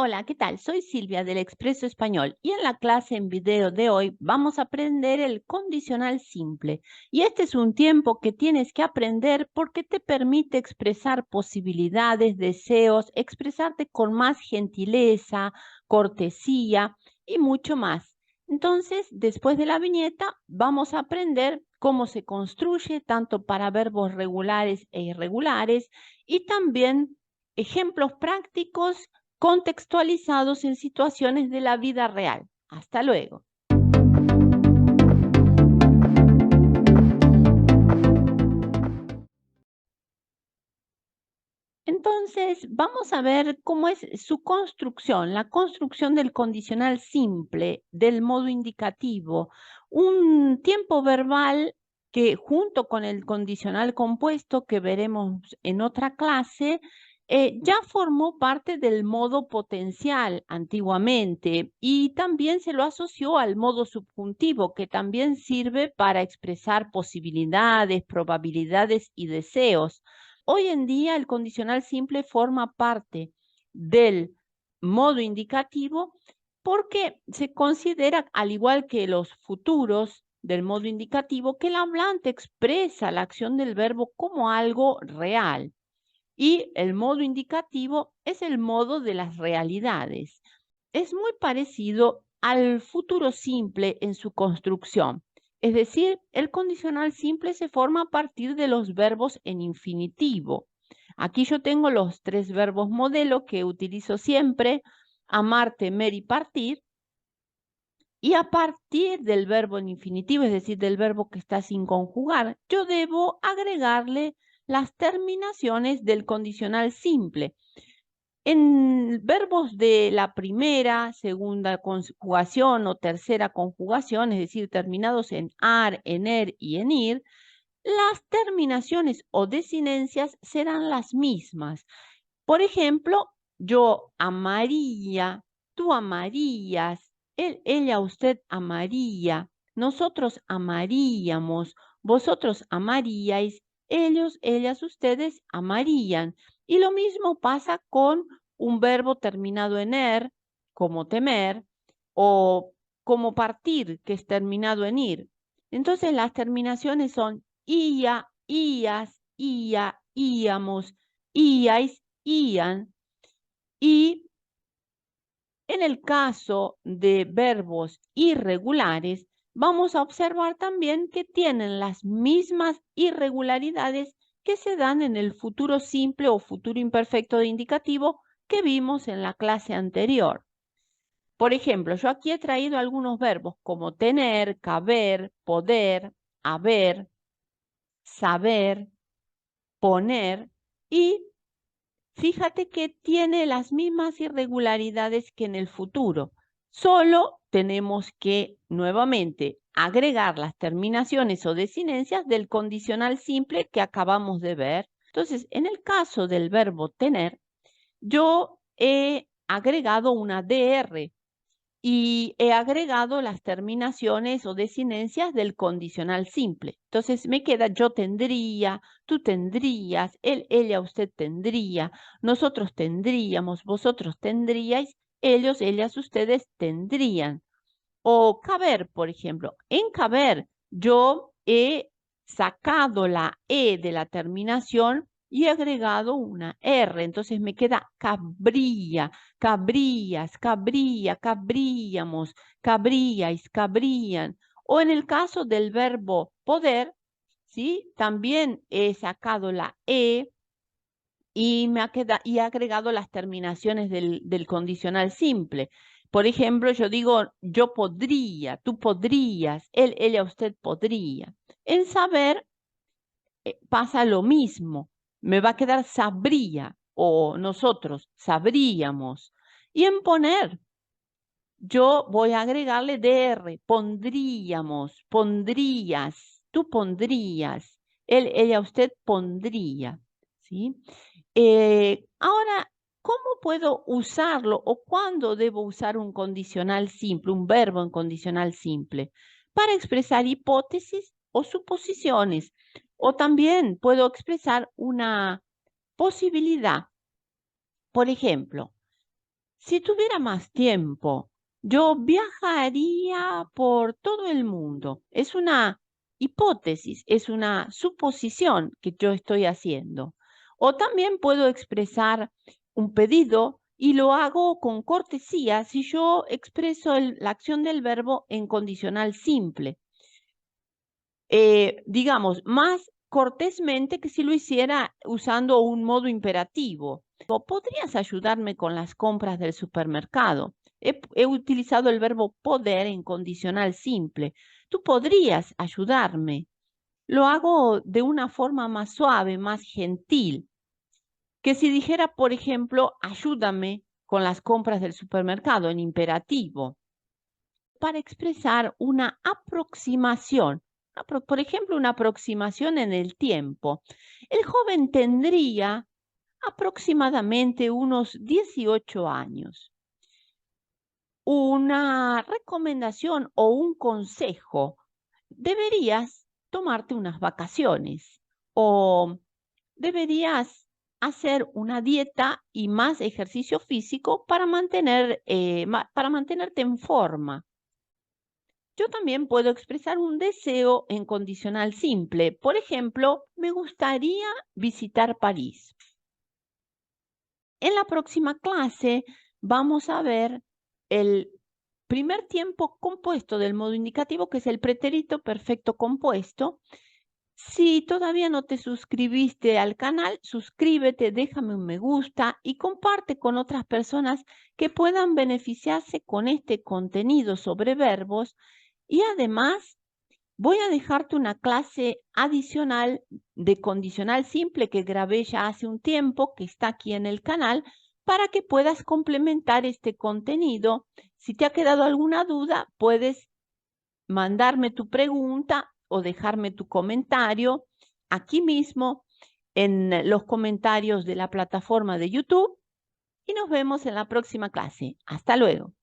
Hola, ¿qué tal? Soy Silvia del Expreso Español y en la clase en video de hoy vamos a aprender el condicional simple. Y este es un tiempo que tienes que aprender porque te permite expresar posibilidades, deseos, expresarte con más gentileza, cortesía y mucho más. Entonces, después de la viñeta, vamos a aprender cómo se construye tanto para verbos regulares e irregulares y también ejemplos prácticos contextualizados en situaciones de la vida real. Hasta luego. Entonces, vamos a ver cómo es su construcción, la construcción del condicional simple, del modo indicativo, un tiempo verbal que junto con el condicional compuesto que veremos en otra clase, ya formó parte del modo potencial antiguamente y también se lo asoció al modo subjuntivo, que también sirve para expresar posibilidades, probabilidades y deseos. Hoy en día el condicional simple forma parte del modo indicativo porque se considera, al igual que los futuros del modo indicativo, que el hablante expresa la acción del verbo como algo real. Y el modo indicativo es el modo de las realidades. Es muy parecido al futuro simple en su construcción. Es decir, el condicional simple se forma a partir de los verbos en infinitivo. Aquí yo tengo los tres verbos modelo que utilizo siempre: amar, temer y partir. Y a partir del verbo en infinitivo, es decir, del verbo que está sin conjugar, yo debo agregarle las terminaciones del condicional simple. En verbos de la primera, segunda conjugación o tercera conjugación, es decir, terminados en ar, en er y en ir, las terminaciones o desinencias serán las mismas. Por ejemplo, yo amaría, tú amarías, él, ella, usted amaría, nosotros amaríamos, vosotros amaríais, ellos, ellas, ustedes amarían. Y lo mismo pasa con un verbo terminado en er, como temer, o como partir, que es terminado en ir. Entonces las terminaciones son ia, ias, ia, íamos, íais, ían. Y en el caso de verbos irregulares, vamos a observar también que tienen las mismas irregularidades que se dan en el futuro simple o futuro imperfecto de indicativo que vimos en la clase anterior. Por ejemplo, yo aquí he traído algunos verbos como tener, caber, poder, haber, saber, poner, y fíjate que tiene las mismas irregularidades que en el futuro. Solo tenemos que nuevamente agregar las terminaciones o desinencias del condicional simple que acabamos de ver. Entonces, en el caso del verbo tener, yo he agregado una DR y he agregado las terminaciones o desinencias del condicional simple. Entonces me queda yo tendría, tú tendrías, él, ella, usted tendría, nosotros tendríamos, vosotros tendríais, ellos, ellas, ustedes tendrían. O caber, por ejemplo. En caber yo he sacado la E de la terminación y he agregado una R. Entonces me queda cabría, cabrías, cabría, cabríamos, cabríais, cabrían. O en el caso del verbo poder, ¿sí? También he sacado la E y y he agregado las terminaciones del condicional simple. Por ejemplo, yo digo yo podría, tú podrías, él, ella, usted podría. En saber pasa lo mismo. Me va a quedar sabría o nosotros sabríamos. Y en poner, yo voy a agregarle DR, pondríamos, pondrías, tú pondrías, él, ella, usted pondría, ¿sí? Ahora, ¿cómo puedo usarlo o cuándo debo usar un condicional simple, un verbo en condicional simple? Para expresar hipótesis o suposiciones. O también puedo expresar una posibilidad. Por ejemplo, Si tuviera más tiempo, yo viajaría por todo el mundo. Es una hipótesis, es una suposición que yo estoy haciendo. O también puedo expresar un pedido y lo hago con cortesía si yo expreso la acción del verbo en condicional simple. Digamos, más cortésmente que si lo hiciera usando un modo imperativo. ¿Podrías ayudarme con las compras del supermercado? He utilizado el verbo poder en condicional simple. Tú podrías ayudarme. Lo hago de una forma más suave, más gentil, que si dijera, por ejemplo, ayúdame con las compras del supermercado en imperativo, para expresar una aproximación. Por ejemplo, una aproximación en el tiempo. El joven tendría aproximadamente unos 18 años. Una recomendación o un consejo: deberías tomarte unas vacaciones o deberías hacer una dieta y más ejercicio físico para mantenerte en forma. Yo también puedo expresar un deseo en condicional simple. Por ejemplo, me gustaría visitar París. En la próxima clase vamos a ver el primer tiempo compuesto del modo indicativo, que es el pretérito perfecto compuesto. Si todavía no te suscribiste al canal, suscríbete, déjame un me gusta y comparte con otras personas que puedan beneficiarse con este contenido sobre verbos. Y además, voy a dejarte una clase adicional de condicional simple que grabé ya hace un tiempo, que está aquí en el canal, para que puedas complementar este contenido. Si te ha quedado alguna duda, puedes mandarme tu pregunta o dejarme tu comentario aquí mismo en los comentarios de la plataforma de YouTube y nos vemos en la próxima clase. Hasta luego.